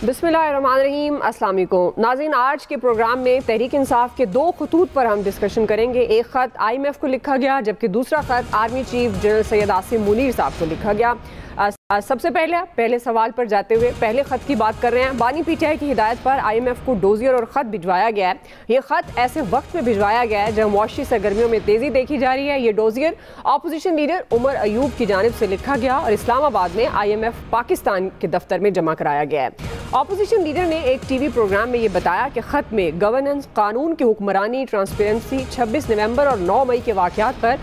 बिस्मिल्लाहिर्रहमानिर्रहीम, अस्सलाम वालेकुम नाज़रीन। आज के प्रोग्राम में तहरीक इंसाफ के दो खतूत पर हम डिस्कशन करेंगे। एक ख़त IMF को लिखा गया, जबकि दूसरा ख़त army chief general Syed Asim Munir साहब को लिखा गया। सबसे पहले सवाल पर जाते हुए पहले ख़त की बात कर रहे हैं। बानी PTI की हिदायत पर IMF को डोजियर और ख़त भिजवाया गया है। ये ख़त ऐसे वक्त में भिजवाया गया है जब मुआशी सरगर्मियों में तेज़ी देखी जा रही है। ये dossier opposition leader Umar Ayub की जानिब से लिखा गया और इस्लामाबाद में IMF पाकिस्तान के दफ्तर में जमा कराया गया है। अपोजिशन लीडर ने एक TV प्रोग्राम में ये बताया कि ख़त में गवर्नेंस, कानून की हुक्मरानी, ट्रांसपेरेंसी, 26 नवंबर और 9 मई के वाक़यात पर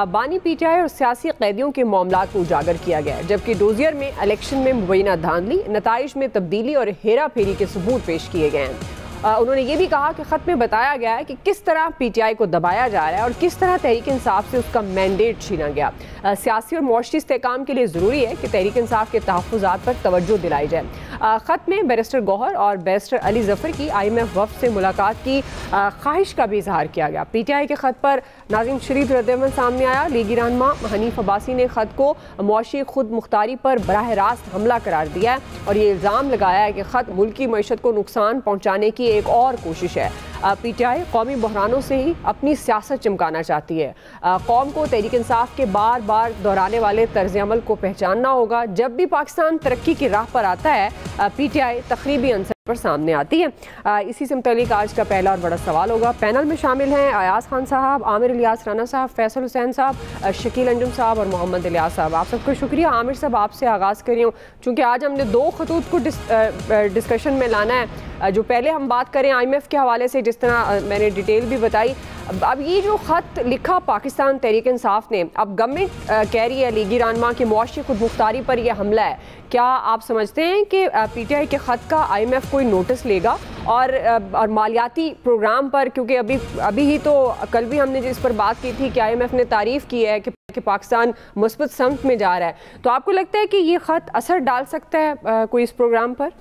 बानी PTI और सियासी कैदियों के मामलात को उजागर किया गया है, जबकि डोजियर में इलेक्शन में मुबैना धांधली, नताइज में तब्दीली और हेरा फेरी के सबूत पेश किए गए हैं। उन्होंने ये भी कहा कि ख़त में बताया गया है कि किस तरह PTI को दबाया जा रहा है और किस तरह तहरीक इंसाफ से उसका मैंडेट छीना गया। सियासी और मुआशी इस्तेहकाम के लिए ज़रूरी है कि तहरीक इंसाफ के तहफ़्फ़ुज़ात पर तवज्जो दिलाई जाए। ख़त में बैरिस्टर गौहर और बैरिस्टर अली ज़फ़र की IMF वफ़द से मुलाकात की ख्वाहिश का भी इजहार किया गया। PTI के ख़त पर नाज़िम शरीफ रद्द-ए-अमल सामने आया। लीगी रहनुमा हनीफ अब्बासी ने ख़त को मुआशी खुद मुख्तारी पर बराह रास्त हमला करार दिया है और ये इल्ज़ाम लगाया है कि ख़त मुल्की मईशत को नुकसान पहुँचाने की एक और कोशिश है। PTI कौमी बहरानों से ही अपनी सियासत चमकाना चाहती है। कौम को तहरीक इंसाफ के बार बार दोहराने वाले तर्ज अमल को पहचानना होगा। जब भी पाकिस्तान तरक्की की राह पर आता है, PTI तखरीबी अंसर पर सामने आती है। इसी से मुतालिक आज का पहला और बड़ा सवाल होगा। पैनल में शामिल हैं अयाज खान साहब, आमिर इलियास राना साहब, फैसल हुसैन साहब, शकील अंजुम साहब और मोहम्मद इलियास साहब। आप सबका शुक्रिया। आमिर साहब, आपसे आगाज़ कर रही हूँ चूँकि आज हमने दो खतूत को डिस्कशन में लाना है। जो पहले हम बात करें IMF के हवाले से, जिस तरह मैंने डिटेल भी बताई। अब ये जो ख़त लिखा पाकिस्तान तहरीक इंसाफ ने, अब गवर्नमेंट कह रही है लीगी रहनुमा की मुआशी खुद मुख्तारी पर यह हमला है। क्या आप समझते हैं कि PTI के ख़त का IMF कोई नोटिस लेगा और मालियाती प्रोग्राम पर, क्योंकि अभी ही तो कल भी हमने जिस पर बात की थी कि IMF ने तारीफ़ की है कि पाकिस्तान मुस्बत समत में जा रहा है, तो आपको लगता है कि ये ख़त असर डाल सकता है कोई इस प्रोग्राम पर?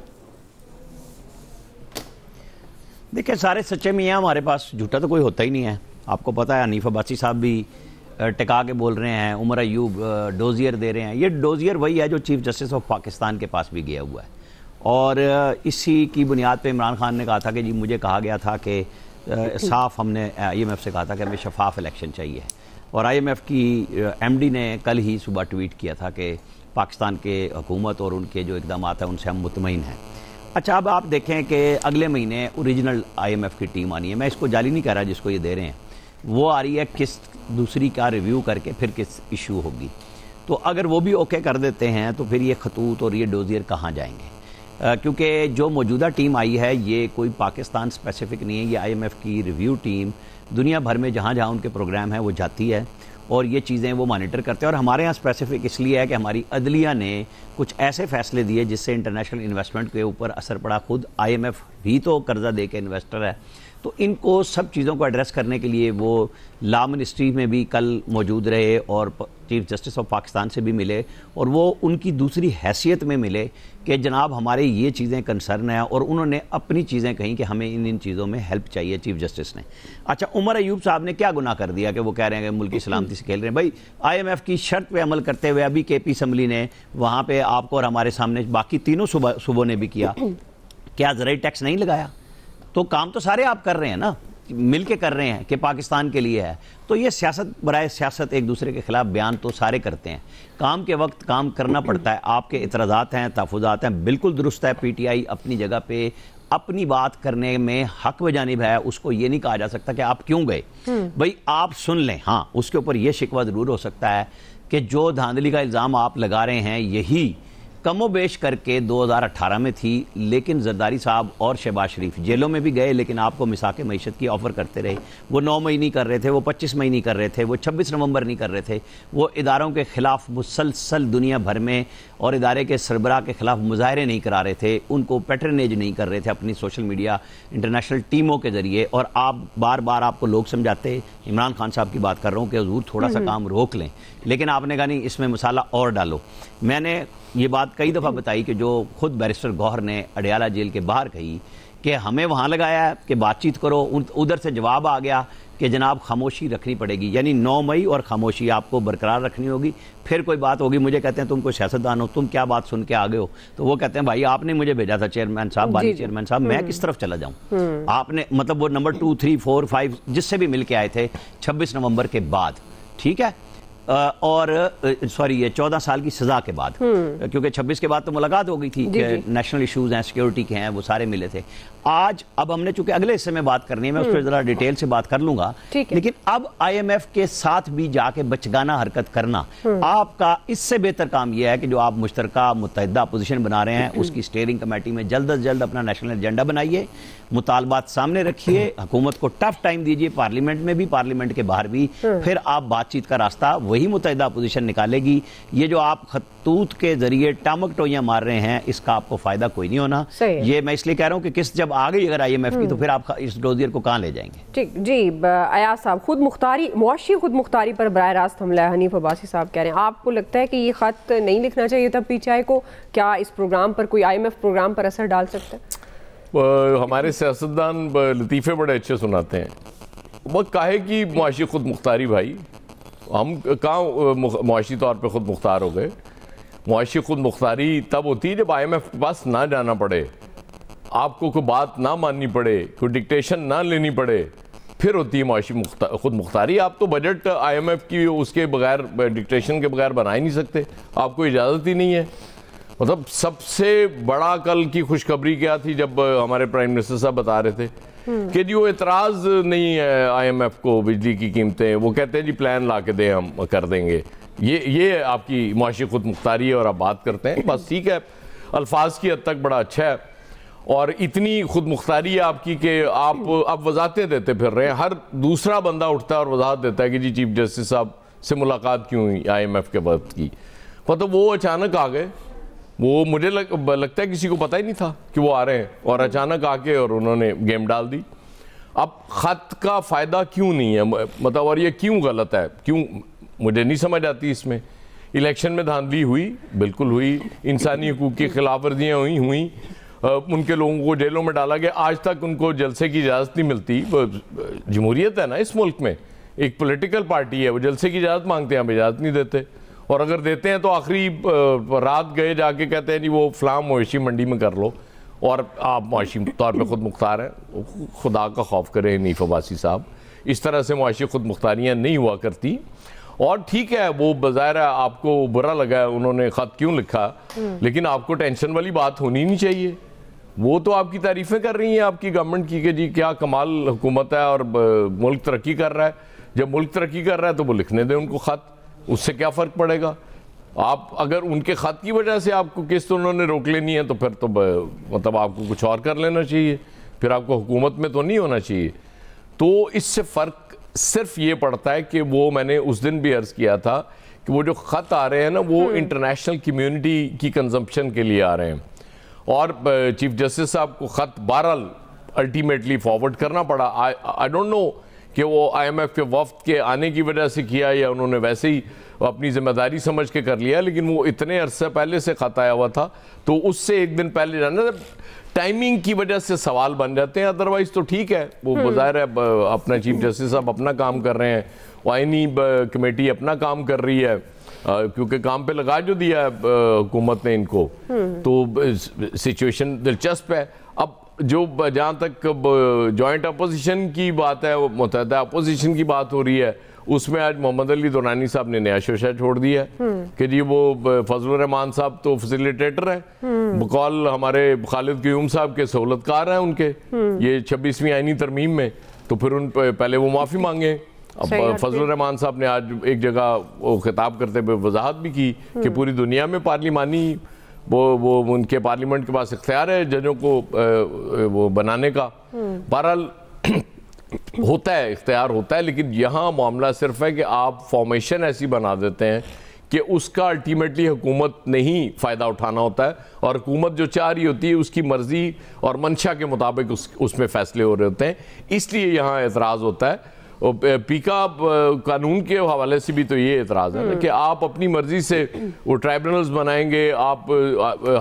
देखिए, सारे सच्चे मियाँ हमारे पास, झूठा तो कोई होता ही नहीं है। आपको पता है हनीफ अब्बासी साहब भी टिका के बोल रहे हैं, उमर अयूब डोजियर दे रहे हैं। ये डोजियर वही है जो चीफ जस्टिस ऑफ पाकिस्तान के पास भी गया हुआ है और इसी की बुनियाद पे इमरान खान ने कहा था कि जी मुझे कहा गया था कि साफ, हमने IMF से कहा था कि हमें शफाफ इलेक्शन चाहिए और IMF की MD ने कल ही सुबह ट्वीट किया था कि पाकिस्तान के हुकूमत और उनके जो इक़दाम हैं उनसे हम मुतमईन हैं। अच्छा, अब आप देखें कि अगले महीने ओरिजिनल IMF की टीम आनी है। मैं इसको जाली नहीं कह रहा जिसको ये दे रहे हैं, वो आ रही है किस दूसरी का रिव्यू करके फिर किस इशू होगी। तो अगर वो भी ओके कर देते हैं तो फिर ये खतूत और ये डोजियर कहाँ जाएंगे, क्योंकि जो मौजूदा टीम आई है ये कोई पाकिस्तान स्पेसिफिक नहीं है। ये IMF की रिव्यू टीम दुनिया भर में जहाँ जहाँ उनके प्रोग्राम हैं वो जाती है और ये चीज़ें वो मॉनिटर करते हैं। और हमारे यहाँ स्पेसिफिक इसलिए है कि हमारी अदलिया ने कुछ ऐसे फैसले दिए जिससे इंटरनेशनल इन्वेस्टमेंट के ऊपर असर पड़ा। खुद IMF भी तो कर्जा दे के इन्वेस्टर है, तो इनको सब चीज़ों को एड्रेस करने के लिए वो लॉ मिनिस्ट्री में भी कल मौजूद रहे और चीफ जस्टिस ऑफ पाकिस्तान से भी मिले और वो उनकी दूसरी हैसियत में मिले कि जनाब हमारे ये चीज़ें कंसर्न है और उन्होंने अपनी चीज़ें कहीं कि हमें इन चीज़ों में हेल्प चाहिए चीफ जस्टिस ने। अच्छा, उमर अयूब साहब ने क्या गुनाह कर दिया कि वो कह रहे हैं कि मुल्क की सलामती से खेल रहे हैं? भाई, IMF की शर्त पे अमल करते हुए अभी KP असम्बली ने वहाँ पे आपको और हमारे सामने बाकी तीनों सूबों ने भी किया, क्या ज़राई टैक्स नहीं लगाया? तो काम तो सारे आप कर रहे हैं ना, मिल के कर रहे हैं कि पाकिस्तान के लिए है। तो ये सियासत बराए सियासत एक दूसरे के खिलाफ बयान तो सारे करते हैं। काम के वक्त काम करना पड़ता है। आपके इतराज़ात हैं, तहफ़्फ़ुज़ात हैं, बिल्कुल दुरुस्त है। PTI अपनी जगह पे अपनी बात करने में हक व जानिब है। उसको ये नहीं कहा जा सकता कि आप क्यों गए। भाई आप सुन लें, हाँ उसके ऊपर ये शिकवा ज़रूर हो सकता है कि जो धांधली का इल्ज़ाम आप लगा रहे हैं यही कमोबेश करके 2018 में थी, लेकिन जरदारी साहब और शहबाज शरीफ जेलों में भी गए लेकिन आपको मिसाक मईशत की ऑफ़र करते रहे। वो 9 मई नहीं कर रहे थे, वो 25 मई नहीं कर रहे थे, वो 26 नवंबर नहीं कर रहे थे। वो इदारों के ख़िलाफ़ मुसलसल दुनिया भर में और इदारे के सरबराह के ख़िलाफ़ मुजाहरे नहीं करा रहे थे, उनको पैटर्नेज नहीं कर रहे थे अपनी सोशल मीडिया इंटरनेशनल टीमों के ज़रिए। और आप बार बार आपको लोग समझाते, इमरान खान साहब की बात कर रहा हूँ कि हुजूर थोड़ा सा काम रोक लें, लेकिन आपने कहा नहीं इसमें मसाला और डालो। मैंने ये बात कई दफ़ा बताई कि जो खुद बैरिस्टर गौहर ने अडयाला जेल के बाहर कही कि हमें वहाँ लगाया है कि बातचीत करो, उधर से जवाब आ गया कि जनाब खामोशी रखनी पड़ेगी, यानी 9 मई और खामोशी आपको बरकरार रखनी होगी। फिर कोई बात होगी, मुझे कहते हैं तुम कोई सियासतदान हो, तुम क्या बात सुन के आ गए हो, तो वो कहते हैं भाई आपने मुझे भेजा था चेयरमैन साहब, बानी चेयरमैन साहब, मैं किस तरफ चला जाऊँ? आपने मतलब वो नंबर 2, 3, 4, 5 जिससे भी मिल के आए थे 26 नवंबर के बाद, ठीक है, और सॉरी ये 14 साल की सजा के बाद, क्योंकि 26 के बाद तो मुलाकात हो गई थी कि नेशनल इश्यूज हैं, सिक्योरिटी के हैं, वो सारे मिले थे। आज अब हमने चूंकि अगले हिस्से में बात करनी है, मैं उस पर जरा डिटेल से बात कर लूंगा, लेकिन अब IMF के साथ भी जाके बचगाना हरकत करना आपका इससे बेहतर काम यह है कि जो आप मुश्तरका मुत्तहिदा अपोजिशन बना रहे हैं उसकी स्टीयरिंग कमेटी में जल्द अज जल्द अपना नेशनल एजेंडा बनाइए, मुतालबात सामने रखिए, हुकूमत को टफ टाइम दीजिए, पार्लियामेंट में भी, पार्लियामेंट के बाहर भी, फिर आप बातचीत का रास्ता वही मुत्तहिदा अपोजिशन निकालेगी। ये जो आप खतूत के जरिए टामक टोइयां मार रहे हैं, इसका आपको फायदा कोई नहीं होना। ये मैं इसलिए कह रहा हूं कि किस जब आ गई अगर IMF की, तो फिर आप इस डोजियर को कहां ले जाएंगे? ठीक जी, अयाज साहब, खुद मुख्तारी, मुआशी खुद मुख्तारी पर बराह रास्त हमला, हनीफ अब्बासी साहब कह रहे हैं, आपको लगता है कि ये खत नहीं लिखना चाहिए था PTI को? क्या इस प्रोग्राम पर कोई IMF प्रोग्राम पर असर डाल सकता है? हमारे सियासतदान लतीफ़े बड़े अच्छे सुनाते हैं, वो काहे कि मुआशी खुद मुख्तारी, भाई हम कहाँ मुआशी तौर पे खुद मुख्तार हो गए? मुआशी खुद मुख्तारी तब होती है जब IMF के पास ना जाना पड़े, आपको कोई बात ना माननी पड़े, कोई डिक्टेशन ना लेनी पड़े, फिर होती है मुआशी खुद मुख्तारी। आप तो बजट IMF की उसके बगैर, डिक्टेशन के बगैर बना ही नहीं सकते, आपको इजाज़त ही नहीं है। मतलब सबसे बड़ा कल की खुशखबरी क्या थी जब हमारे प्राइम मिनिस्टर साहब बता रहे थे कि जी वो एतराज़ नहीं है IMF को बिजली की कीमतें, वो कहते हैं जी प्लान ला के दें, हम कर देंगे। ये आपकी मुआशी खुद मुख्तारी है और आप बात करते हैं, बस ठीक है, अल्फाज की हद तक बड़ा अच्छा है, और इतनी खुद मुख्तारी है आपकी कि आप वजाहतें देते फिर रहे हैं। हर दूसरा बंदा उठता है और वजाहत देता है कि जी चीफ जस्टिस साहब से मुलाकात क्यों हुई IMF के वक्त की, मतलब वो अचानक आ गए, वो मुझे लगता है किसी को पता ही नहीं था कि वो आ रहे हैं, और अचानक आके और उन्होंने गेम डाल दी। अब खत का फ़ायदा क्यों नहीं है, मतलब, और ये क्यों गलत है, क्यों मुझे नहीं समझ आती इसमें। इलेक्शन में धांधली हुई, बिल्कुल हुई, इंसानी हकूक़ की खिलाफ वर्जियाँ हुई, उनके लोगों को जेलों में डाला गया, आज तक उनको जलसे की इजाज़त नहीं मिलती। जमहूरियत है ना इस मुल्क में, एक पॉलिटिकल पार्टी है, वो जलसे की इजाज़त मांगते हैं, हम इजाज़त नहीं देते, और अगर देते हैं तो आखिरी रात गए जाके कहते हैं जी वो फलां मवेशी मंडी में कर लो, और आप मुआशी तौर पे खुद मुख्तार हैं। खुदा का खौफ करें हनीफ अब्बासी साहब, इस तरह से मुआशी खुद मुख्तारियाँ नहीं हुआ करती। और ठीक है, वो बज़ाहिर है आपको बुरा लगा है उन्होंने ख़त क्यों लिखा, लेकिन आपको टेंशन वाली बात होनी नहीं चाहिए। वो तो आपकी तारीफ़ें कर रही हैं आपकी गवर्नमेंट की कि जी क्या कमाल हुकूमत है और मुल्क तरक्की कर रहा है। जब मुल्क तरक्की कर रहा है तो वो लिखने दें उनको ख़त, उससे क्या फ़र्क पड़ेगा। आप अगर उनके ख़त की वजह से आपको किस्त उन्होंने रोक लेनी है तो फिर तो मतलब आपको कुछ और कर लेना चाहिए, फिर आपको हुकूमत में तो नहीं होना चाहिए। तो इससे फ़र्क सिर्फ ये पड़ता है कि वो मैंने उस दिन भी अर्ज़ किया था कि वो जो ख़त आ रहे हैं ना वो इंटरनेशनल कम्युनिटी की कंजम्पशन के लिए आ रहे हैं, और चीफ जस्टिस साहब को ख़त बहरहाल अल्टीमेटली फॉरवर्ड करना पड़ा। आई डोंट नो कि वो IMF के वफ्द के आने की वजह से किया या उन्होंने वैसे ही अपनी जिम्मेदारी समझ के कर लिया, लेकिन वो इतने अरसे पहले से ख़त आया हुआ था तो उससे एक दिन पहले जाना, टाइमिंग की वजह से सवाल बन जाते हैं। अदरवाइज तो ठीक है, वो बज़ाहिर है अपना चीफ जस्टिस साहब अपना काम कर रहे हैं, आईनी कमेटी अपना काम कर रही है, क्योंकि काम पे लगा जो दिया है हुकूमत ने इनको, तो सिचुएशन दिलचस्प है। अब जो जहाँ तक जॉइंट अपोजिशन की बात है, मुत्तहिदा अपोजिशन की बात हो रही है, उसमें आज मोहम्मद अली दुरानी साहब ने नया शोशा छोड़ दिया है कि जी वो फजलुर रहमान साहब तो फैसिलिटेटर है, बकौल हमारे खालिद क़यूम साहब के सहूलतकार हैं उनके ये 26वीं आईनी तरमीम में, तो फिर उन पहले वो माफ़ी मांगे। अब फजलुर रहमान साहब ने आज एक जगह वो खिताब करते हुए वजाहत भी की कि पूरी दुनिया में पार्लिमानी वो उनके पार्लियामेंट के पास इख्तियार है जजों को वो बनाने का। बहरहाल होता है, इख्तियार होता है, लेकिन यहाँ मामला सिर्फ है कि आप फॉर्मेशन ऐसी बना देते हैं कि उसका अल्टीमेटली हुकूमत ने ही फ़ायदा उठाना होता है, और हुकूमत जो चाह रही होती है उसकी मर्ज़ी और मंशा के मुताबिक उसमें फ़ैसले हो रहे होते हैं, इसलिए यहाँ एतराज़ होता है। पीका कानून के हवाले से भी तो ये एतराज़ है ना कि आप अपनी मर्ज़ी से वो ट्राइब्यूनल्स बनाएंगे, आप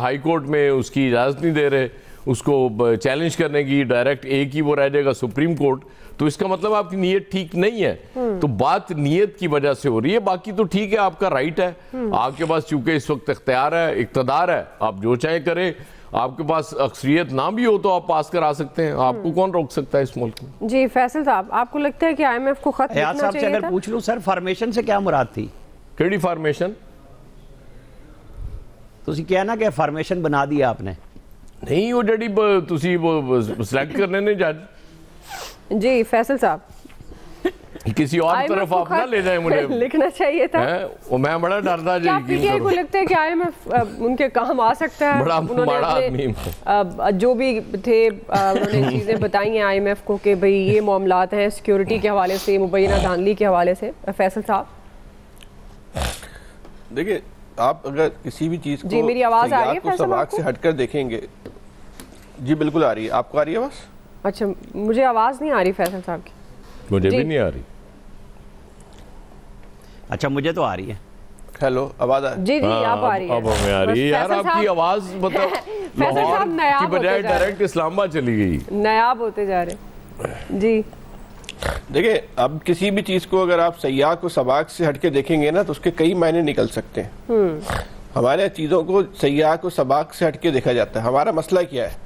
हाई कोर्ट में उसकी इजाज़त नहीं दे रहे, उसको चैलेंज करने की, डायरेक्ट एक ही वो रह जाएगा सुप्रीम कोर्ट, तो इसका मतलब आपकी नीयत ठीक नहीं है। तो बात नीयत की वजह से हो रही है, बाकी तो ठीक है, आपका राइट है, आपके पास चूंकि इस वक्त इख्तियार है, इक़्तिदार है, आप जो चाहे करें, आपके पास अक्सरियत ना भी हो तो आप पास करा सकते हैं, आपको कौन रोक सकता है इस मुल्क में। जी फैसल साहब, आपको लगता है कि IMF को खत लिखना साहब से चाहिए अगर था? पूछ लूं सर, फॉर्मेशन से क्या मुराद थी? केड़ी फॉर्मेशन? तो क्या ना कि फॉर्मेशन बना दिया आपने? नहीं, वो जड़ी तुसी वो सिलेक्ट करने ने जज। जी फैसल साहब, किसी और तरफ आप ना ले जाए मुझे। लिखना चाहिए था। वो मैं बड़ा डरता क्या पीटीआई को लगता है कि IMF उनके काम आ सकता है? बड़ा बड़ा आदमी जो भी थे उन्होंने चीजें बताई हैं IMF को कि भाई ये मामलात हैं सिक्योरिटी के हवाले से, मुबैना धांधली के हवाले से। फैसल साहब देखिए, आप अगर किसी भी चीज को जी, मेरी आवाज आ रही है फैसल सवाक से हटकर देखेंगे। जी बिल्कुल आ रही है, आपको आ रही है आवाज? अच्छा, मुझे आवाज नहीं आ रही फैसल साहब की। मुझे भी नहीं आ रही। अच्छा, मुझे तो आ रही है। हेलो, आवाज आ? जी जी, आप आ रही है। अब हमें आ रही है यार, आपकी आवाज मतलब लाहौर की बजाय डायरेक्ट इस्लामाबाद चली गई, नायाब होते जा रहे। जी देखिए, अब किसी भी चीज को अगर आप सयाह को सबाक से हटके देखेंगे ना तो उसके कई मायने निकल सकते हैं। हमारे चीजों को सयाह को सबाक से हटके देखा जाता है। हमारा मसला क्या है,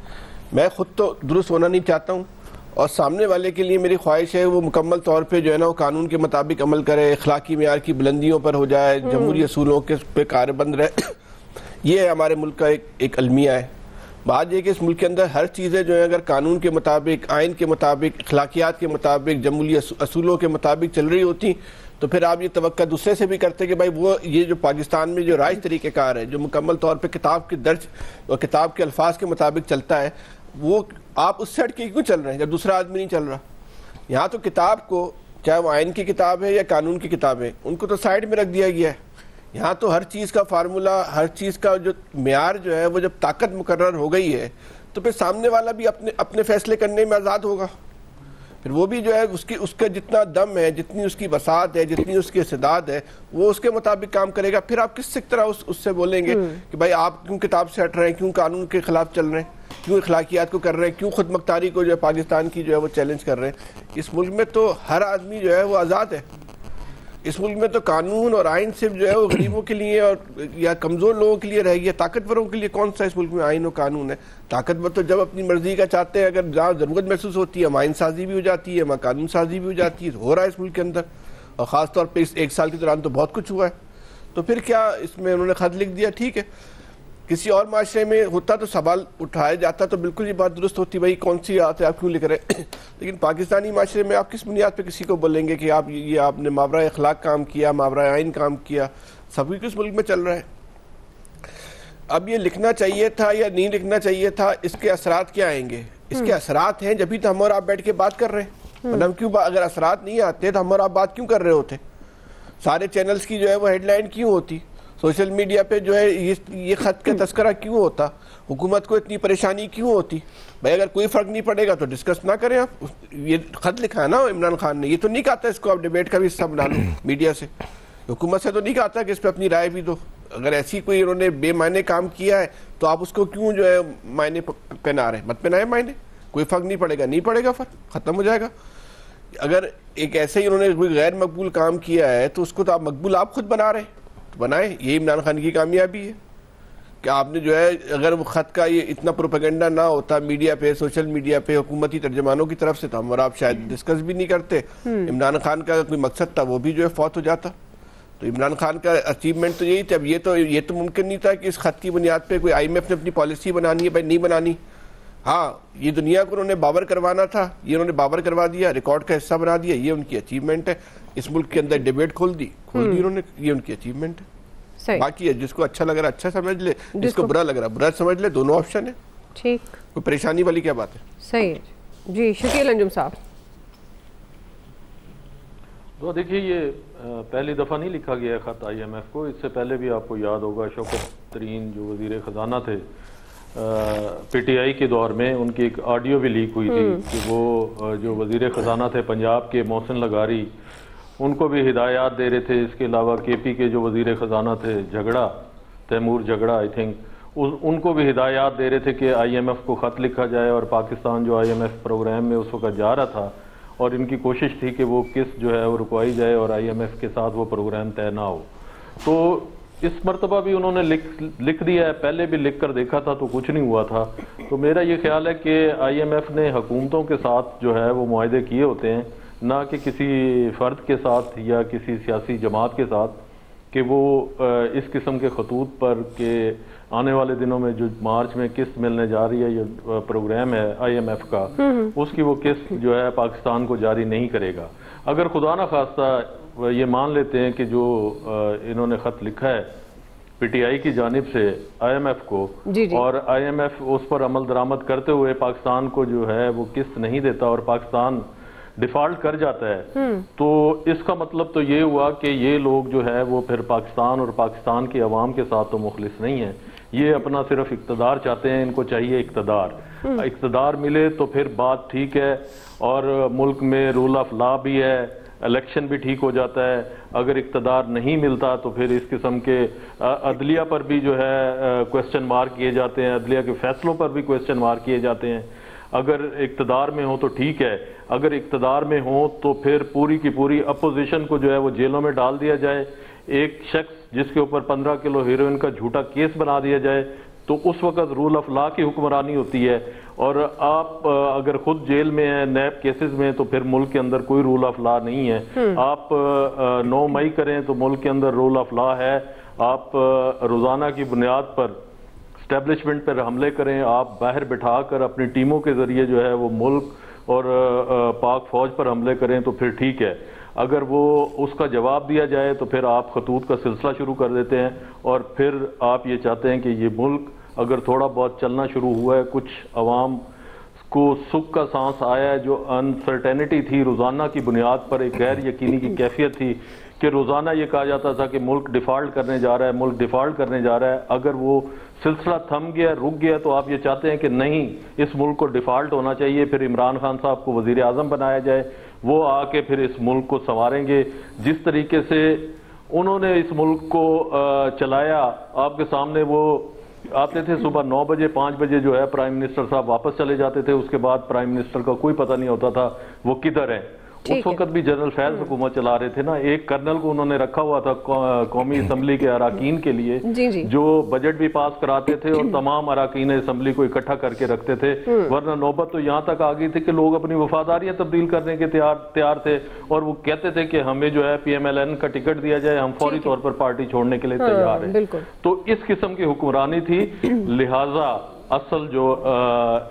मैं खुद तो दुरुस्त होना नहीं चाहता हूँ और सामने वाले के लिए मेरी ख्वाहिश है वो मुकम्मल तौर पे जो है ना वो कानून के मुताबिक अमल करे, अखलाकी मेयार की बुलंदियों पर हो जाए, जमहूरी असूलों के पे कारबंद रहे। ये है हमारे मुल्क का एक अलमिया है। बात यह कि इस मुल्क के अंदर हर चीज़ें जो है अगर कानून के मुताबिक, आइन के मुताबिक, अखलाकियात के मुताबिक, जमहूरी असूलों के मुताबिक चल रही होती तो फिर आप ये तवक्का दूसरे से भी करते कि भाई वो ये जो पाकिस्तान में जो राज तरीक़ेकार है, जो मुकम्मल तौर पे किताब के दर्ज और किताब के अल्फाज के मुताबिक चलता है, वो आप उससे हट के क्यों चल रहे हैं जब दूसरा आदमी नहीं चल रहा। यहाँ तो किताब को, चाहे वो आइन की किताब है या कानून की किताब है, उनको तो साइड में रख दिया गया है। यहाँ तो हर चीज़ का फार्मूला, हर चीज़ का जो मेयार जो है वो जब ताकत मुकर्रर हो गई है तो फिर सामने वाला भी अपने फैसले करने में आज़ाद होगा। फिर वो भी जो है उसका जितना दम है, जितनी उसकी वसात है, जितनी उसकी इस्तेदाद है, वो उसके मुताबिक काम करेगा। फिर आप किस तरह उससे बोलेंगे कि भाई आप क्यों किताब से हट रहे हैं, क्यों कानून के खिलाफ चल रहे हैं, क्यों अखलाकियात को कर रहे हैं, क्यों खुद मुख्तारी को जो है पाकिस्तान की जो है वो चैलेंज कर रहे हैं। इस मुल्क में तो हर आदमी जो है वो आज़ाद है। इस मुल्क में तो कानून और आइन सिर्फ जो है वो गरीबों के लिए और या कमज़ोर लोगों के लिए रहेगी। ताकतवरों के लिए कौन सा इस मुल्क में आइन और कानून है? ताकतवर तो जब अपनी मर्जी का चाहते हैं, अगर जहाँ ज़रूरत महसूस होती है वहाँ आइन साजी भी हो जाती है, वहाँ कानून साजी भी हो जाती है। हो रहा है इस मुल्क के अंदर, और ख़ास तौर पर इस 1 साल के दौरान तो बहुत कुछ हुआ है। तो फिर क्या इसमें उन्होंने खत लिख दिया, ठीक है। किसी और माशरे में होता तो सवाल उठाया जाता तो बिल्कुल ये बात दुरुस्त होती, भाई कौन सी बात है, आप क्यों लिख रहे हैं। लेकिन पाकिस्तानी माशरे में आप किस बुनियाद पे किसी को बोलेंगे कि आप ये आपने मावरा अखलाक काम किया, मावरा आइन काम किया, सभी किस मुल्क में चल रहा है। अब ये लिखना चाहिए था या नहीं लिखना चाहिए था, इसके असरात क्या आएंगे? इसके असरात हैं जब भी तो हम और आप बैठ के बात कर रहे हैं। मतलब क्यों, अगर असरात नहीं आते तो हम और आप बात क्यों कर रहे होते? सारे चैनल्स की जो है वो हेडलाइन क्यों होती? सोशल मीडिया पे जो है ये खत का तस्करा क्यों होता? हुकूमत को इतनी परेशानी क्यों होती? भाई अगर कोई फ़र्क नहीं पड़ेगा तो डिस्कस ना करें आप। ये खत लिखा है ना इमरान खान ने, ये तो नहीं कहता इसको आप डिबेट का भी हिस्सा बना लो मीडिया से। हुकूमत से तो नहीं कहता कि इस पर अपनी राय भी दो। अगर ऐसी कोई उन्होंने बेमायने काम किया है तो आप उसको क्यों जो है मायने पहना रहे? मत पहनाए मायने, कोई फ़र्क नहीं पड़ेगा, नहीं पड़ेगा, फ़र्क ख़त्म हो जाएगा। अगर एक ऐसे ही उन्होंने कोई गैर मकबूल काम किया है तो उसको तो आप मकबूल आप खुद बना रहे, बनाए। ये इमरान खान की कामयाबी है कि आपने जो है, अगर वो ख़त का ये इतना प्रोपेगेंडा ना होता मीडिया पे, सोशल मीडिया पे, हुकूमती तर्जमानों की तरफ से, तो हम और आप शायद डिस्कस भी नहीं करते। इमरान खान का कोई मकसद था वो भी जो है फौत हो जाता। तो इमरान खान का अचीवमेंट तो यही था। अब ये तो मुमकिन नहीं था कि इस खत की बुनियाद पर कोई IMF ने अपनी पॉलिसी बनानी है, भाई नहीं बनानी। हाँ, ये दुनिया को उन्होंने बाबर करवाना था, ये उन्होंने बाबर करवा दिया, रिकॉर्ड का हिस्सा बना दिया, ये उनकी अचीवमेंट है। इस मुल्क के अंदर डिबेट खोल दी उन्होंने, ये उनकी अचीवमेंट है। बाकी है जिसको अच्छा लग रहा अच्छा समझ ले, जिसको बुरा लग रहा बुरा समझ ले, दोनों ऑप्शन है। ठीक, कोई परेशानी वाली क्या बात है? सही है जी। शकील अंजुम साहब, तो देखिए ये पहली दफ़ा नहीं लिखा गया खत IMF को। इससे पहले भी आपको याद होगा शौकत तरीन जो वज़ीर ख़जाना थे PTI के दौर में, उनकी एक ऑडियो भी लीक हुई थी कि वो जो वज़ीर ख़जाना थे पंजाब के मोहसिन लगारी, उनको भी हिदायत दे रहे थे। इसके अलावा KP के जो वज़ीर ख़जाना थे झगड़ा, तैमूर झगड़ा आई थिंक, उनको भी हिदायत दे रहे थे कि IMF को ख़त लिखा जाए, और पाकिस्तान जो IMF प्रोग्राम में उस वक्त जा रहा था और इनकी कोशिश थी कि वो किस्त जो है वो रुकवाई जाए और IMF के साथ वो प्रोग्राम तय ना हो। तो इस मरतबा भी उन्होंने लिख दिया है, पहले भी लिख कर देखा था तो कुछ नहीं हुआ था। तो मेरा ये ख्याल है कि IMF ने हुकूमतों के साथ जो है वो मुआहदे किए होते हैं, ना कि किसी फ़र्द के साथ या किसी सियासी जमात के साथ, कि वो इस किस्म के खतूत पर के आने वाले दिनों में जो मार्च में किस्त मिलने जा रही है, ये प्रोग्राम है IMF का, उसकी वो किस्त जो है पाकिस्तान को जारी नहीं करेगा। अगर खुदा न खास्ता ये मान लेते हैं कि जो इन्होंने ख़त लिखा है PTI की जानिब से IMF को, और IMF उस पर अमल दरामद करते हुए पाकिस्तान को जो है वो किस्त नहीं देता और पाकिस्तान डिफॉल्ट कर जाता है, तो इसका मतलब तो ये हुआ कि ये लोग जो है वो फिर पाकिस्तान और पाकिस्तान की आवाम के साथ तो मुखलिस नहीं है। ये अपना सिर्फ इक़्तिदार चाहते हैं, इनको चाहिए इक़्तिदार। इक़्तिदार मिले तो फिर बात ठीक है, और मुल्क में रूल ऑफ लॉ भी है, इलेक्शन भी ठीक हो जाता है। अगर इक़्तिदार नहीं मिलता तो फिर इस किस्म के अदलिया पर भी जो है क्वेश्चन मार्क किए जाते हैं, अदलिया के फैसलों पर भी क्वेश्चन मार्क किए जाते हैं। अगर इक़्तिदार में हो तो ठीक है, अगर इक़्तिदार में हो तो फिर पूरी की पूरी अपोजिशन को जो है वो जेलों में डाल दिया जाए। एक शख्स जिसके ऊपर 15 किलो हेरोइन का झूठा केस बना दिया जाए, तो उस वक्त रूल ऑफ लॉ की हुक्मरानी होती है। और आप अगर खुद जेल में हैं नैब केसेस में, तो फिर मुल्क के अंदर कोई रूल ऑफ लॉ नहीं है। आप 9 मई करें तो मुल्क के अंदर रूल ऑफ लॉ है। आप रोज़ाना की बुनियाद पर स्टैब्लिशमेंट पर हमले करें, आप बाहर बिठा कर अपनी टीमों के जरिए जो है वो मुल्क और पाक फौज पर हमले करें तो फिर ठीक है। अगर वो उसका जवाब दिया जाए तो फिर आप खतूत का सिलसिला शुरू कर देते हैं, और फिर आप ये चाहते हैं कि ये मुल्क अगर थोड़ा बहुत चलना शुरू हुआ है, कुछ अवाम को सुख का सांस आया है, जो अनसर्टेनिटी थी रोज़ाना की बुनियाद पर, एक गैर यकीनी की कैफियत थी कि रोज़ाना ये कहा जाता था कि मुल्क डिफ़ॉल्ट करने जा रहा है, मुल्क डिफ़ॉल्ट करने जा रहा है। अगर वो सिलसिला थम गया, रुक गया, तो आप ये चाहते हैं कि नहीं, इस मुल्क को डिफ़ॉल्ट होना चाहिए, फिर इमरान खान साहब को वज़ीर आज़म बनाया जाए, वो आके फिर इस मुल्क को संवारेंगे। जिस तरीके से उन्होंने इस मुल्क को चलाया, आपके सामने वो आते थे सुबह 9 बजे 5 बजे जो है प्राइम मिनिस्टर साहब वापस चले जाते थे, उसके बाद प्राइम मिनिस्टर का कोई पता नहीं होता था वो किधर है। उस वक्त भी जनरल फैज हुकूमत चला रहे थे ना। एक कर्नल को उन्होंने रखा हुआ था कौमी असम्बली के अराकीन के लिए, जो बजट भी पास कराते थे और तमाम अराकीन असम्बली को इकट्ठा करके रखते थे। वरना नौबत तो यहाँ तक आ गई थी कि लोग अपनी वफादारियां तब्दील करने के तैयार थे, और वो कहते थे कि हमें जो है PMLN का टिकट दिया जाए, हम फौरी तौर पर पार्टी छोड़ने के लिए तैयार हैं। तो इस किस्म की हुक्मरानी थी। लिहाजा असल जो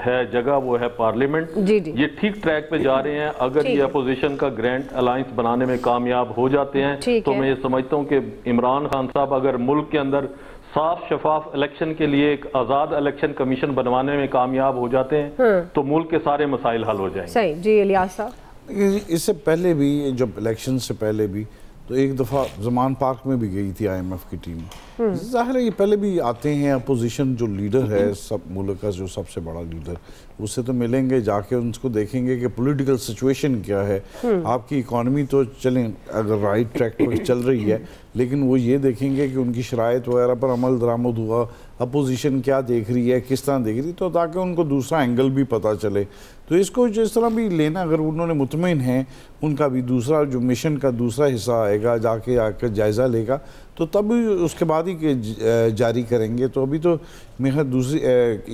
है जगह वो है पार्लियामेंट। ये ठीक ट्रैक पे जा रहे हैं। अगर ये अपोजिशन का ग्रैंड अलायंस बनाने में कामयाब हो जाते हैं तो मैं ये समझता हूँ कि इमरान खान साहब अगर मुल्क के अंदर साफ शफाफ इलेक्शन के लिए एक आजाद इलेक्शन कमीशन बनवाने में कामयाब हो जाते हैं तो मुल्क के सारे मसाइल हल हो जाएंगे। सही जी इलियास साहब। इससे पहले भी, जब इलेक्शन से पहले भी, तो एक दफ़ा ज़मान पार्क में भी गई थी IMF की टीम। ज़ाहिर है ये पहले भी आते हैं, अपोजिशन जो लीडर है सब मुल्क का, जो सबसे बड़ा लीडर, उससे तो मिलेंगे, जाके उनको देखेंगे कि पॉलिटिकल सिचुएशन क्या है। आपकी इकॉनमी तो चलें अगर राइट ट्रैक पर चल रही है, लेकिन वो ये देखेंगे कि उनकी शराइत वगैरह पर अमल दरामद हुआ, अपोजिशन क्या देख रही है, किस तरह देख रही है, तो ताकि उनको दूसरा एंगल भी पता चले। तो इसको जिस तरह भी लेना, अगर उन्होंने मुतमईन हैं, उनका भी दूसरा जो मिशन का दूसरा हिस्सा आएगा, जाके आकर जायज़ा लेगा, तो तब उसके बाद ही जारी करेंगे। तो अभी तो मेरा दूसरी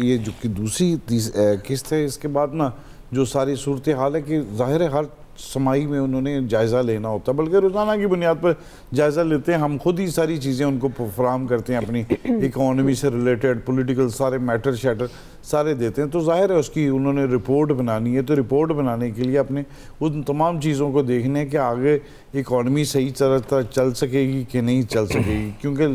ये जो कि दूसरी किस्त है, इसके बाद ना जो सारी सूरत हाल है कि ज़ाहिर है हर समाई में उन्होंने जायज़ा लेना होता है, बल्कि रोज़ाना की बुनियाद पर जायज़ा लेते हैं। हम खुद ही सारी चीज़ें उनको फराहम करते हैं, अपनी इकॉनमी से रिलेटेड पॉलिटिकल सारे मैटर शैटर सारे देते हैं। तो ज़ाहिर है उसकी उन्होंने रिपोर्ट बनानी है, तो रिपोर्ट बनाने के लिए अपने उन तमाम चीज़ों को देखने हैं कि आगे इकॉनमी सही तरह चल सकेगी कि नहीं चल सकेगी। क्योंकि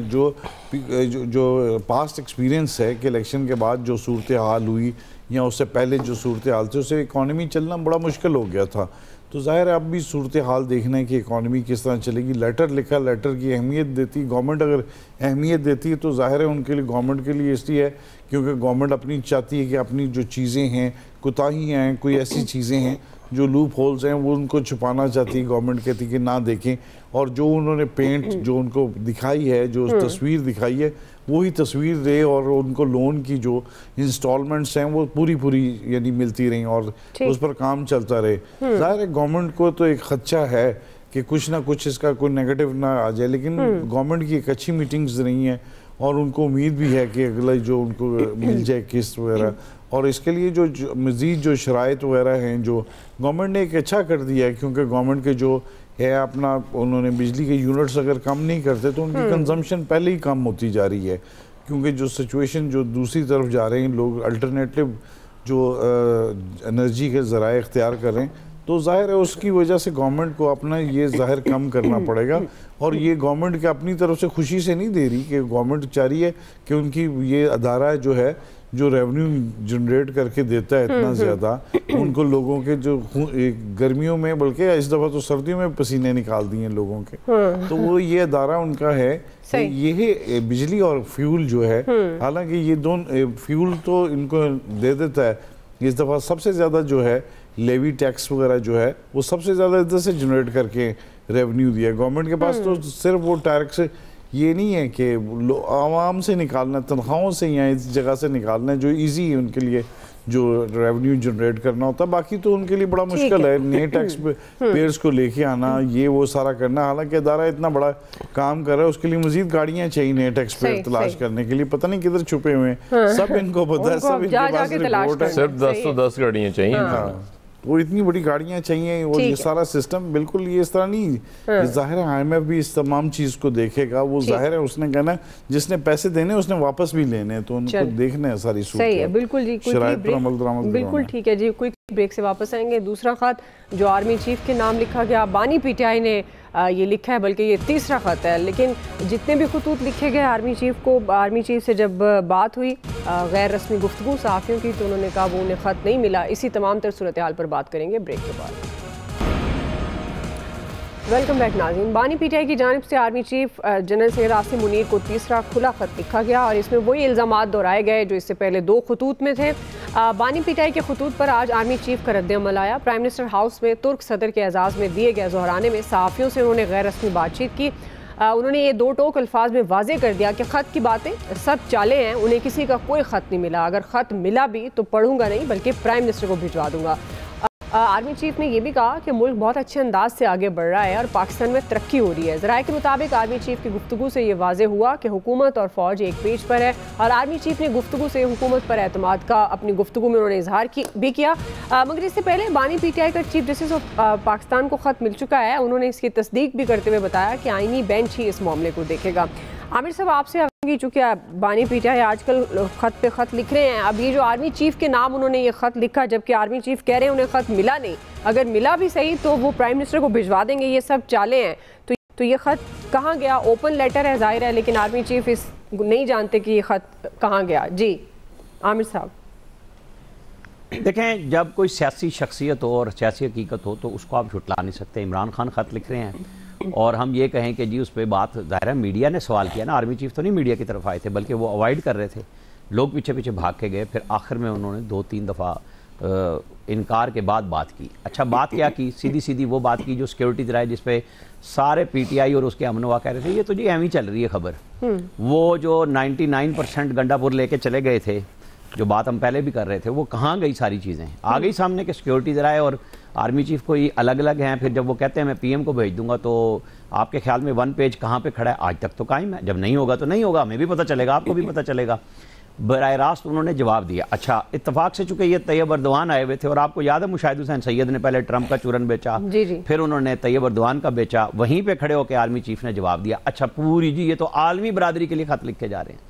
जो पास्ट एक्सपीरियंस है कि इलेक्शन के बाद जो सूरत हाल हुई या उससे पहले जो सूरत हाल थी, उससे इकॉनमी चलना बड़ा मुश्किल हो गया था। तो ज़ाहिर है अब भी सूरत हाल देखना है कि इकॉनमी किस तरह चलेगी। लेटर लिखा, लेटर की अहमियत देती गवर्नमेंट, अगर अहमियत देती है तो ज़ाहिर है उनके लिए, गवर्नमेंट के लिए इसलिए है क्योंकि गवर्नमेंट अपनी चाहती है कि अपनी जो चीज़ें हैं, कोताहियाँ हैं, कोई ऐसी चीज़ें हैं जो लूप होल्स हैं, वो उनको छुपाना चाहती है। गवर्नमेंट कहती है कि ना देखें, और जो उन्होंने पेंट जो उनको दिखाई है, जो तस्वीर दिखाई है, वही तस्वीर दे और उनको लोन की जो इंस्टॉलमेंट्स हैं वो पूरी यानी मिलती रहीं और उस पर काम चलता रहे। ज़ाहिर है गवर्नमेंट को तो एक खदशा है कि कुछ ना कुछ इसका कोई नेगेटिव ना आ जाए, लेकिन गवर्नमेंट की एक अच्छी मीटिंग्स रही हैं और उनको उम्मीद भी है कि अगला जो उनको मिल जाए किस्त वगैरह, और इसके लिए जो मज़ीद जो शराइत वगैरह हैं जो गवर्नमेंट ने एक अच्छा कर दिया है, क्योंकि गवर्नमेंट के जो है अपना उन्होंने बिजली के यूनिट्स अगर कम नहीं करते तो उनकी कंजम्पशन पहले ही कम होती जा रही है, क्योंकि जो सिचुएशन जो दूसरी तरफ जा रहे हैं लोग अल्टरनेटिव जो एनर्जी के ज़राए इख्तियार कर रहे हैं, तो जाहिर है उसकी वजह से गवर्नमेंट को अपना ये ज़ाहिर कम करना पड़ेगा। और ये गवर्नमेंट के अपनी तरफ से खुशी से नहीं दे रही कि गवर्नमेंट चाह रही है कि उनकी ये अदारा जो है जो रेवेन्यू जनरेट करके देता है इतना ज़्यादा, उनको लोगों के जो गर्मियों में बल्कि इस दफ़ा तो सर्दियों में पसीने निकाल दिए लोगों के, तो वो ये अदारा उनका है कि ये बिजली और फ्यूल जो है, हालांकि ये दोनों फ्यूल तो इनको दे देता है, इस दफ़ा सबसे ज़्यादा जो है लेवी टैक्स वगैरह जो है वो सबसे ज़्यादा इधर से जनरेट करके रेवेन्यू दिया गवर्नमेंट के पास। तो सिर्फ वो टैक्स ये नहीं है कि आवाम से निकालना, तनख्वाहों से या इस जगह से निकालना जो इजी है उनके लिए जो रेवेन्यू जनरेट करना होता है, बाकी तो उनके लिए बड़ा मुश्किल है नए टैक्स पेयर्स को लेके आना, ये वो सारा करना। हालांकि अदारा इतना बड़ा काम कर रहा है, उसके लिए मजीद गाड़ियां चाहिए नए टैक्स पेयर तलाश करने के लिए, पता नहीं किधर छुपे हुए हैं, सब इनको पता है, सब इनके पास रिपोर्ट है, सिर्फ 10 तो 10 गाड़ियां चाहिए, वो इतनी बड़ी गाड़ियां चाहिए और ये सारा सिस्टम बिल्कुल ये इस तरह नहीं। जाहिर है IMF भी इस तमाम चीज़ को देखेगा, वो जाहिर है उसने कहना जिसने पैसे देने उसने वापस भी लेने, तो उनको देखना है सारी सूरत। सही है, बिल्कुल जी, बिल्कुल ठीक है जी। क्विक ब्रेक से वापस आएंगे। दूसरा खत जो आर्मी चीफ के नाम लिखा गया, बानी PTI ने ये लिखा है, बल्कि ये तीसरा ख़त है, लेकिन जितने भी खतूत लिखे गए आर्मी चीफ से जब बात हुई गैर रस्मी गुफ्तगू सहाफ़ियों की, तो उन्होंने कहा वो उन्हें ख़त नहीं मिला। इसी तमाम तर सूरत हाल पर बात करेंगे ब्रेक के बाद। वेलकम बैक नाज़रीन। बानी PTI की जानिब से army chief general Syed Asim Munir को तीसरा खुला ख़त लिखा गया और इसमें वही इल्ज़ामात दोहराए गए जो इससे पहले दो खतूत में थे। बानी PTI के खतूत पर आज आर्मी चीफ का रद्द-ए-अमल आया। प्राइम मिनिस्टर हाउस में तुर्क सदर के एजाज़ में दिए गए ज़ोहराने में सहाफ़ियों से उन्होंने गैर रस्मी बातचीत की। उन्होंने ये दो टोक अल्फाज में वाज़े कर दिया कि ख़त की बातें सब चाले हैं, उन्हें किसी का कोई ख़त नहीं मिला, अगर ख़त मिला भी तो पढ़ूंगा नहीं बल्कि प्राइम मिनिस्टर को भिजवा दूंगा। आर्मी चीफ ने यह भी कहा कि मुल्क बहुत अच्छे अंदाज से आगे बढ़ रहा है और पाकिस्तान में तरक्की हो रही है। ज़राए के मुताबिक आर्मी चीफ की गुफ्तगू से ये वाज़े हुआ कि हुकूमत और फ़ौज एक पेज पर है और आर्मी चीफ ने गुफ्तगू से हुकूमत पर एतमाद का अपनी गुफ्तगू में उन्होंने इजहार भी किया। मगर इससे पहले बानी PTI का चीफ जस्टिस ऑफ पाकिस्तान को ख़त मिल चुका है। उन्होंने इसकी तस्दीक भी करते हुए बताया कि आईनी बेंच ही इस मामले को देखेगा। आमिर साहब, आपसे चूँकि बानी PTI आजकल ख़त पे ख़त लिख रहे हैं, अब ये जो आर्मी चीफ के नाम उन्होंने ये ख़त लिखा, जबकि आर्मी चीफ कह रहे हैं उन्हें ख़त मिला नहीं, अगर मिला भी सही तो वो प्राइम मिनिस्टर को भिजवा देंगे, ये सब चाले हैं, तो ये ख़त कहाँ गया? ओपन लेटर है जाहिर है, लेकिन आर्मी चीफ इस नहीं जानते कि ये ख़त कहाँ गया। जी आमिर साहब। देखें, जब कोई सियासी शख्सियत हो और सियासी हकीकत हो तो उसको आप झुटला नहीं सकते। इमरान खान ख़त लिख रहे हैं और हम ये कहें कि जी उस पर बात, ज़ाहिर है मीडिया ने सवाल किया ना, आर्मी चीफ तो नहीं मीडिया की तरफ आए थे, बल्कि वो अवॉइड कर रहे थे, लोग पीछे पीछे भाग के गए, फिर आखिर में उन्होंने 2-3 दफ़ा इनकार के बाद बात की। अच्छा, बात क्या की? सीधी सीधी वो बात की जो सिक्योरिटी ज़राए जिस पे सारे PTI और उसके अमनवा कह रहे थे ये तो जी एम ही चल रही है खबर। वो जो 99% गंडापुर लेके चले गए थे, जो बात हम पहले भी कर रहे थे, वो कहाँ गई? सारी चीज़ें आ गई सामने के सिक्योरिटी ज़राए और आर्मी चीफ कोई अलग अलग हैं। फिर जब वो कहते हैं मैं PM को भेज दूंगा, तो आपके ख्याल में 1 पेज कहाँ पे खड़ा है? आज तक तो कायम है। जब नहीं होगा तो नहीं होगा, हमें भी पता चलेगा, आपको भी पता चलेगा। बराह रास्त उन्होंने जवाब दिया। अच्छा, इत्तफाक से चूंकि ये तैयब अर्दवान आए हुए थे और आपको याद है मुशाहिद हुसैन सैयद ने पहले ट्रंप का चूरन बेचा, फिर उन्होंने तैयब अर्दवान का बेचा, वहीं पे खड़े होकर आर्मी चीफ ने जवाब दिया। अच्छा पूरी जी, ये तो आलमी बरादरी के लिए खत लिखे जा रहे हैं,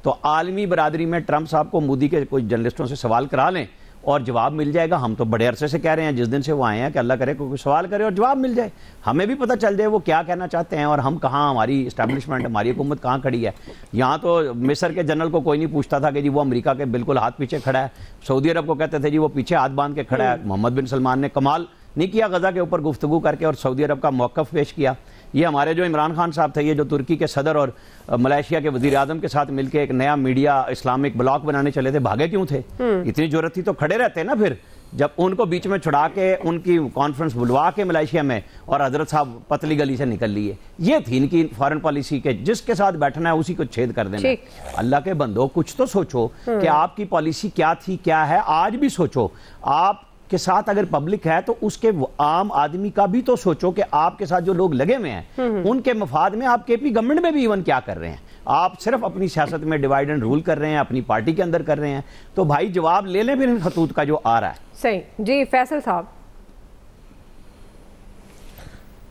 तो आलमी बरादरी में ट्रंप साहब को मोदी के कोई जर्नलिस्टों से सवाल करा लें और जवाब मिल जाएगा। हम तो बड़े अरसे से कह रहे हैं, जिस दिन से वो आए हैं, कि अल्लाह करे कोई सवाल करे और जवाब मिल जाए, हमें भी पता चल जाए वो क्या कहना चाहते हैं और हम कहाँ, हमारी इस्टेब्लिशमेंट, हमारी हुकूमत कहाँ खड़ी है। यहाँ तो मिस्र के जनरल को कोई नहीं पूछता था कि जी वो अमेरिका के बिल्कुल हाथ पीछे खड़ा है, सऊदी अरब को कहते थे जी वो पीछे हाथ बांध के खड़ा है। मोहम्मद बिन सलमान ने कमाल नहीं किया गज़ा के ऊपर गुफ्तगू करके और सऊदी अरब का मौक़िफ़ पेश किया। ये हमारे जो इमरान खान साहब थे, ये जो तुर्की के सदर और मलेशिया के वज़ीर आज़म के साथ मिलकर एक नया मीडिया इस्लामिक ब्लॉक बनाने चले थे, भागे क्यों थे? इतनी ज़रूरत थी तो खड़े रहते ना। फिर जब उनको बीच में छुड़ा के उनकी कॉन्फ्रेंस बुलवा के मलेशिया में और हजरत साहब पतली गली से निकल लिए, ये थी इनकी फॉरेन पॉलिसी के जिसके साथ बैठना है उसी को छेद कर देना। अल्लाह के बंदो, कुछ तो सोचो कि आपकी पॉलिसी क्या थी, क्या है। आज भी सोचो, आप के साथ अगर पब्लिक है तो उसके आम आदमी का भी तो सोचो कि आपके साथ जो लोग लगे हुए हैं उनके मफाद में आप केपी गवर्नमेंट में भी इवन क्या कर रहे हैं। आप सिर्फ अपनी सियासत में डिवाइड एंड रूल कर रहे हैं, अपनी पार्टी के अंदर कर रहे हैं। तो भाई जवाब ले लें फिर इन खतूत का जो आ रहा है। सही जी, फैसल साहब।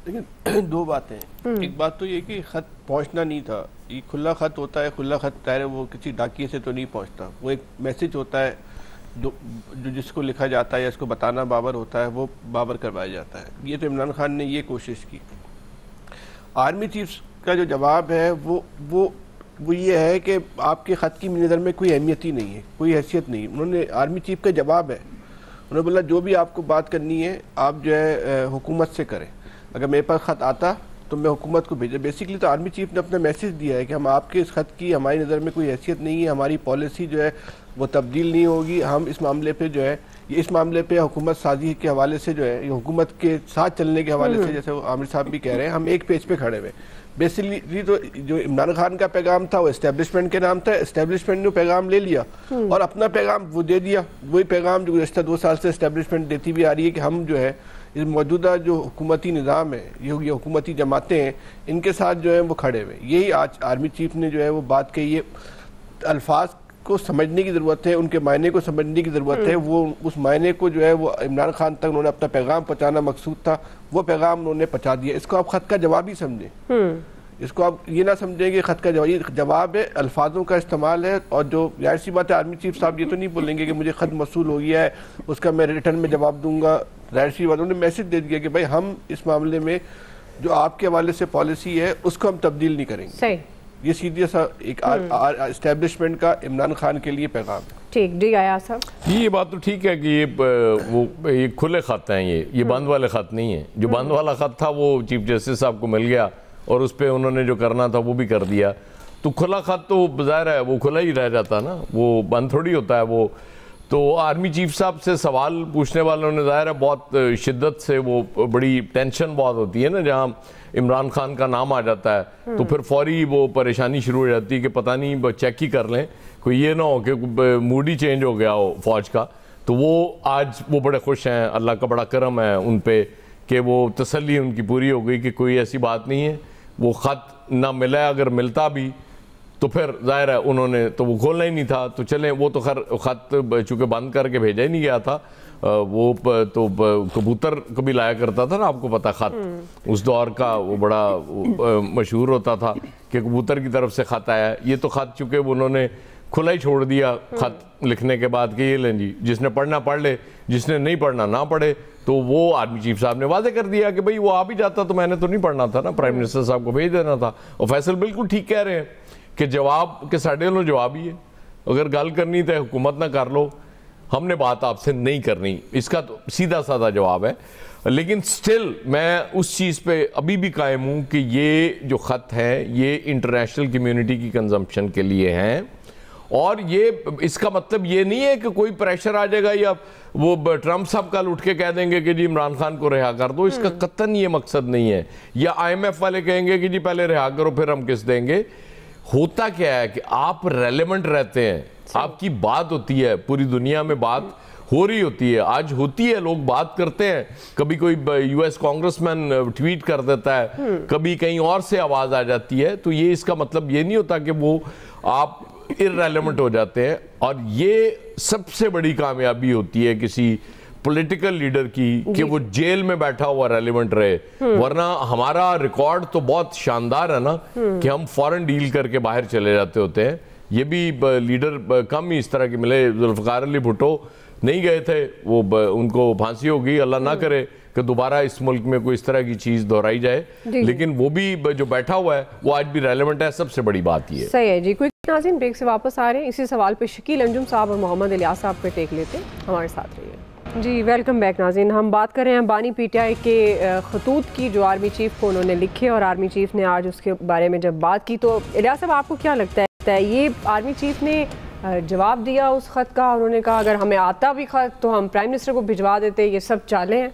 लेकिन दो बातें, एक बात तो ये कि खत पहुंचना नहीं था, ये खुला खत होता है, खुला खत तैयार वो किसी डाकिए से तो नहीं पहुंचता, वो एक मैसेज होता है जो जिसको लिखा जाता है या इसको बताना बाबर होता है, वो बाबर करवाया जाता है। ये तो इमरान खान ने ये कोशिश की। आर्मी चीफ का जो जवाब है वो ये है कि आपके ख़त की नज़र में कोई अहमियत ही नहीं है, कोई हैसियत नहीं। उन्होंने आर्मी चीफ का जवाब है, उन्होंने बोला जो भी आपको बात करनी है आप जो है हुकूमत से करें, अगर मेरे पास ख़त आता तो मैं हुकूमत को भेजा। बेसिकली तो आर्मी चीफ ने अपना मैसेज दिया है कि हम आपके इस खत की हमारी नज़र में कोई हैसियत नहीं है, हमारी पॉलिसी जो है वो तब्दील नहीं होगी। हम इस मामले पे जो है इस मामले पे हुकूमत साजी के हवाले से जो है हुकूमत के साथ चलने के हवाले से, जैसे आमिर साहब भी कह रहे हैं, हम एक पेज पे खड़े हुए। बेसिकली तो जो इमरान खान का पैगाम था वो एस्टेब्लिशमेंट के नाम था, एस्टेब्लिशमेंट ने पैगाम ले लिया और अपना पैगाम वो दे दिया। वही पैगाम जो गुज़श्ता 2 साल से एस्टेब्लिशमेंट देती भी आ रही है कि हम जो है इस मौजूदा जो हुकूमती निज़ाम है, ये हुकूमती जमातें हैं, इनके साथ जो है वो खड़े हुए। यही आज आर्मी चीफ ने जो है वो बात कही है। अल्फाज को समझने की ज़रूरत है, उनके मायने को समझने की ज़रूरत है। वो उस मायने को जो है वो इमरान खान तक उन्होंने अपना पैगाम पहुँचाना मकसूद था, वो पैगाम उन्होंने पहुँचा दिया। इसको आप ख़त का जवाब ही समझें, इसको आप ये ना समझें कि ख़त का जवाब है, अल्फाजों का इस्तेमाल है। और जो जाहिर सी बात है आर्मी चीफ साहब ये तो नहीं बोलेंगे कि मुझे ख़त मसूल हो गया है उसका मैं रिटर्न में जवाब दूंगा। जाहिर सी बात उन्होंने मैसेज दे दिया कि भाई हम इस मामले में जो आपके हवाले से पॉलिसी है उसको हम तब्दील नहीं करेंगे। सही, ये सीधे सा एक एस्टेब्लिशमेंट का इमरान खान के लिए पैगाम है। ठीक जी, आया साहब ये बात तो ठीक है कि ये खुले खत हैं, ये बंद वाले खत नहीं है। जो बंद वाला खत था वो चीफ जस्टिस साहब को मिल गया और उस पर उन्होंने जो करना था वो भी कर दिया। तो खुला खत तो ज़ाहिर है वो खुला ही रह जाता ना, वो बंद थोड़ी होता है वो। तो आर्मी चीफ साहब से सवाल पूछने वालों ने ज़ाहिर है बहुत शिद्दत से, वो बड़ी टेंशन बहुत होती है ना जहाँ इमरान खान का नाम आ जाता है तो फिर फौरी वो परेशानी शुरू हो जाती है कि पता नहीं चेक ही कर लें, कोई ये ना हो कि मूड ही चेंज हो गया हो फ़ौज का। तो वो आज वो बड़े खुश हैं, अल्लाह का बड़ा करम है उन पे कि वो तसल्ली उनकी पूरी हो गई कि कोई ऐसी बात नहीं है। वो ख़त ना मिला, अगर मिलता भी तो फिर जाहिर है उन्होंने तो वो खोलना ही नहीं था। तो चलें, वो तो खैर ख़त चूँकि बंद करके भेजा ही नहीं गया था, वो तो कबूतर कभी लाया करता था ना, आपको पता ख़त उस दौर का वो बड़ा मशहूर होता था कि कबूतर की तरफ से ख़त आया। ये तो ख़त चूँकि उन्होंने खुला ही छोड़ दिया ख़त लिखने के बाद कि ये लें जी, जिसने पढ़ना पढ़ ले, जिसने नहीं पढ़ना ना पढ़े। तो वो आर्मी चीफ साहब ने वादे कर दिया कि भाई वो आ भी जाता तो मैंने तो नहीं पढ़ना था ना, प्राइम मिनिस्टर साहब को भेज देना था। और फैसल बिल्कुल ठीक कह रहे हैं कि जवाब के साढ़े लो जवाब ही है, अगर गल करनी तो हुकूमत ना कर लो, हमने बात आपसे नहीं करनी, इसका तो सीधा साधा जवाब है। लेकिन स्टिल मैं उस चीज़ पे अभी भी कायम हूँ कि ये जो ख़त है ये इंटरनेशनल कम्युनिटी की कंजम्पशन के लिए हैं। और ये इसका मतलब ये नहीं है कि कोई प्रेशर आ जाएगा या वो ट्रंप साहब कल उठ के कह देंगे कि जी इमरान खान को रिहा कर दो, इसका कतन ये मकसद नहीं है। या IMF वाले कहेंगे कि जी पहले रिहा करो फिर हम किस देंगे। होता क्या है कि आप रेलेवेंट रहते हैं, आपकी बात होती है, पूरी दुनिया में बात हो रही होती है, आज होती है, लोग बात करते हैं। कभी कोई US कांग्रेसमैन ट्वीट कर देता है, कभी कहीं और से आवाज़ आ जाती है। तो ये इसका मतलब ये नहीं होता कि वो आप इररेलेवेंट हो जाते हैं। और ये सबसे बड़ी कामयाबी होती है किसी पॉलिटिकल लीडर की कि वो जेल में बैठा हुआ रेलेवेंट रहे। वरना हमारा रिकॉर्ड तो बहुत शानदार है ना कि हम फॉरेन डील करके बाहर चले जाते होते हैं। ये भी लीडर कम ही इस तरह के मिले। जुल्फ़िकार अली भुट्टो नहीं गए थे, वो उनको फांसी हो गई, अल्लाह ना करे कि दोबारा इस मुल्क में कोई इस तरह की चीज़ दोहराई जाए। लेकिन वो भी जो बैठा हुआ है वो आज भी रेलेवेंट है। सबसे बड़ी बात ये सही है जी। कोई नाज़रीन ब्रेक से वापस आ रहे हैं, इसी सवाल पे शकील अंजुम साहब और मोहम्मद इलियास साहब पे टेक लेते हैं, हमारे साथ रहिए। जी वेलकम बैक नाज़रीन। हम बात कर रहे हैं बानी पीटीआई के खतूत की जो आर्मी चीफ को उन्होंने लिखे, और आर्मी चीफ ने आज उसके बारे में जब बात की तो इलियास साहब आपको क्या लगता है ये आर्मी चीफ ने जवाब दिया उस ख़त का? उन्होंने कहा अगर हमें आता भी ख़त तो हम प्राइम मिनिस्टर को भिजवा देते, ये सब चालें हैं?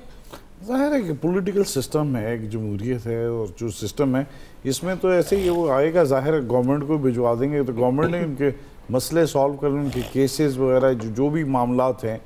ज़ाहिर है कि पॉलिटिकल सिस्टम है, एक जमहूरियत है, और जो सिस्टम है इसमें तो ऐसे ही वो आएगा। ज़ाहिर है गवर्नमेंट को भिजवा देंगे तो गवर्नमेंट ने उनके मसले सॉल्व करने, उनके केसेस वगैरह जो भी मामलात हैं,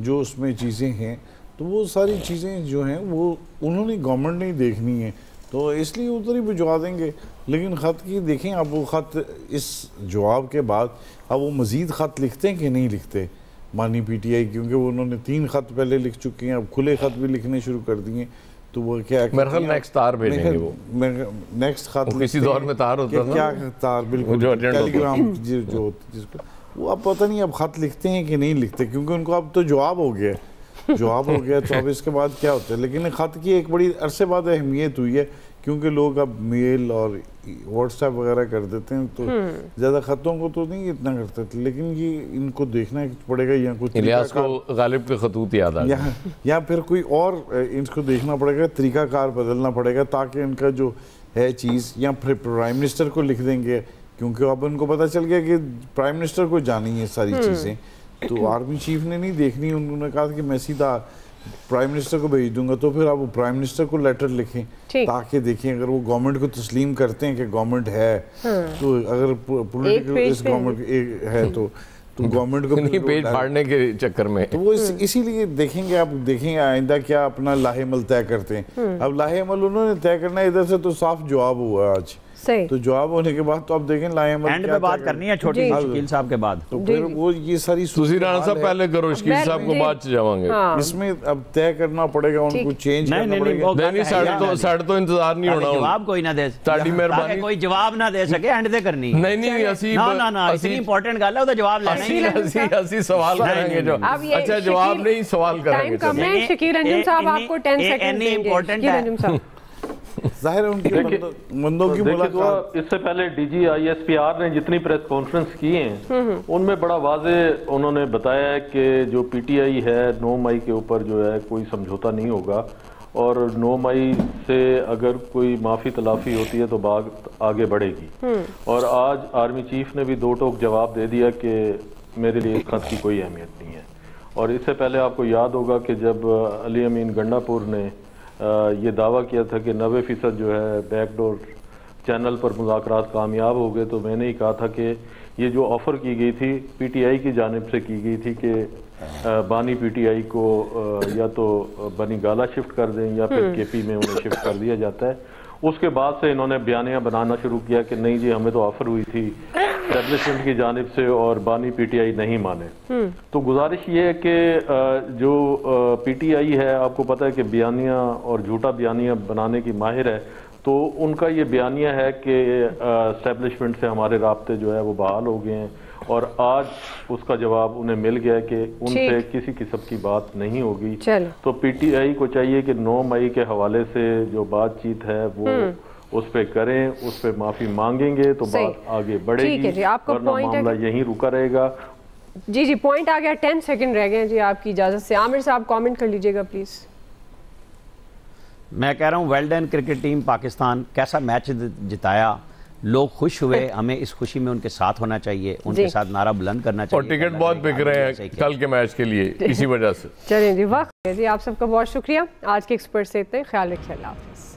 जो उसमें चीज़ें हैं, तो वो सारी चीज़ें जो हैं वो उन्होंने गवर्नमेंट ने ही देखनी है, तो इसलिए उधर ही भिजवा देंगे। लेकिन ख़त की देखें अब वो ख़त इस जवाब के बाद अब वो मज़ीद ख़त लिखते हैं कि नहीं लिखते बानी पीटीआई, क्योंकि वो उन्होंने 3 ख़त पहले लिख चुके हैं, अब खुले ख़त भी लिखने शुरू कर दिए। तो वो क्या मेरे ख्याल नेक्स्ट तार भेजेंगे, वो नेक्स्ट ख़त किसी दौर में तार होता है, क्या तार, बिल्कुल टेलीग्राम जो जिसको वो अब पता नहीं अब ख़त लिखते हैं कि नहीं लिखते, क्योंकि उनको अब तो जवाब हो गया तो अब इसके बाद क्या होता है। लेकिन ख़त की एक बड़ी अरसे बाद अहमियत हुई है, क्योंकि लोग अब मेल और व्हाट्सएप वगैरह कर देते हैं, तो ज़्यादा ख़तों को तो नहीं इतना करते थे। लेकिन ये इनको देखना पड़ेगा, या कुछ इलियास को गालिब के खतूत याद आ गए, या फिर कोई और इनको देखना पड़ेगा, तरीक़ाकार बदलना पड़ेगा, ताकि इनका जो है चीज़, या फिर प्राइम मिनिस्टर को लिख देंगे, क्योंकि अब उनको पता चल गया कि प्राइम मिनिस्टर को जानी है सारी चीज़ें, तो आर्मी चीफ ने नहीं देखनी। उन्होंने कहा कि मैं सीधा प्राइम मिनिस्टर को भेज दूंगा, तो फिर आप प्राइम मिनिस्टर को लेटर लिखें, ताकि देखें अगर वो गवर्नमेंट को तस्लीम करते हैं कि गवर्नमेंट है, तो अगर पॉलिटिकल इस गवर्नमेंट है तो गवर्नमेंट को नहीं पेज फाड़ने के चक्कर में, तो वो इसीलिए देखेंगे। आप देखेंगे आइंदा क्या अपना लाहेमल तय करते हैं। अब लाहेमल उन्होंने तय करना है, इधर से तो साफ जवाब हुआ आज, तो जवाब होने के बाद तो अब देखें लाहेमल एंड पे बात करनी है छोटी शकील साहब के बाद, तो फिर वो ये सारी राणा साहब पहले करो, शकील साहब को बाद से जावांगे। इसमें अब तय करना पड़ेगा, उनको चेंज करना पड़ेगा। नहीं साढ़े तो इंतजार नहीं होना, जवाब कोई ना दे, ताड़ी मेहरबानी कोई जवाब ना दे सके, एंड दे करनी नहीं असी ना इतनी इंपॉर्टेंट गल है, तो जवाब लेना असी सवाल करेंगे जो अच्छा जवाब नहीं सवाल करेंगे। शकील रंजन साहब आपको 10 सेकंड देंगे। जाहिर है उनके मंदों की मुलाकात। इससे पहले डीजी ISPR ने जितनी प्रेस कॉन्फ्रेंस की हैं उनमें बड़ा वाजे उन्होंने बताया है कि जो पीटीआई है 9 मई के ऊपर जो है कोई समझौता नहीं होगा, और 9 मई से अगर कोई माफ़ी तलाफी होती है तो बात आगे बढ़ेगी। और आज आर्मी चीफ ने भी 2 टोक जवाब दे दिया कि मेरे लिए इस खत की कोई अहमियत नहीं है। और इससे पहले आपको याद होगा कि जब अली अमीन गंडापुर ने ये दावा किया था कि 90% जो है बैकडोर चैनल पर मुज़ाकरात कामयाब हो गए, तो मैंने ही कहा था कि ये जो ऑफ़र की गई थी पीटीआई की जानिब से की गई थी कि बानी पीटीआई को या तो बनी गाला शिफ्ट कर दें या फिर केपी में उन्हें शिफ्ट कर दिया जाता है। उसके बाद से इन्होंने बयानियाँ बनाना शुरू किया कि नहीं जी हमें तो ऑफ़र हुई थी एस्टेब्लिशमेंट की जानिब से और बानी पीटीआई नहीं माने। तो गुजारिश ये है कि जो पीटीआई है आपको पता है कि बयानियाँ और झूठा बयानियाँ बनाने की माहिर है, तो उनका ये बयानिया है कि एस्टेब्लिशमेंट से हमारे राब्ते जो है वो बहाल हो गए हैं, और आज उसका जवाब उन्हें मिल गया कि उनसे किसी किस्म की बात नहीं होगी। तो पीटीआई को चाहिए कि 9 मई के हवाले से जो बातचीत है वो उस पे करें, उस पे माफी मांगेंगे तो बात आगे बढ़ेगी, वरना मामला यहीं रुका रहेगा। जी पॉइंट आ गया, 10 सेकंड रह गए जी आपकी इजाजत से। आमिर साहब कमेंट कर लीजिएगा प्लीज। मैं कह रहा हूँ well done cricket team Pakistan, कैसा मैच जिताया, लोग खुश हुए, हमें इस खुशी में उनके साथ होना चाहिए, उनके साथ नारा बुलंद करना चाहिए। और टिकट बहुत बिक रहे हैं कल के मैच के लिए इसी वजह से। चलें जी, वक्त जी आप सबका बहुत शुक्रिया। आज के एक्सपर्ट से इतने, ख्याल रखिए, अल्लाह हाफिज़।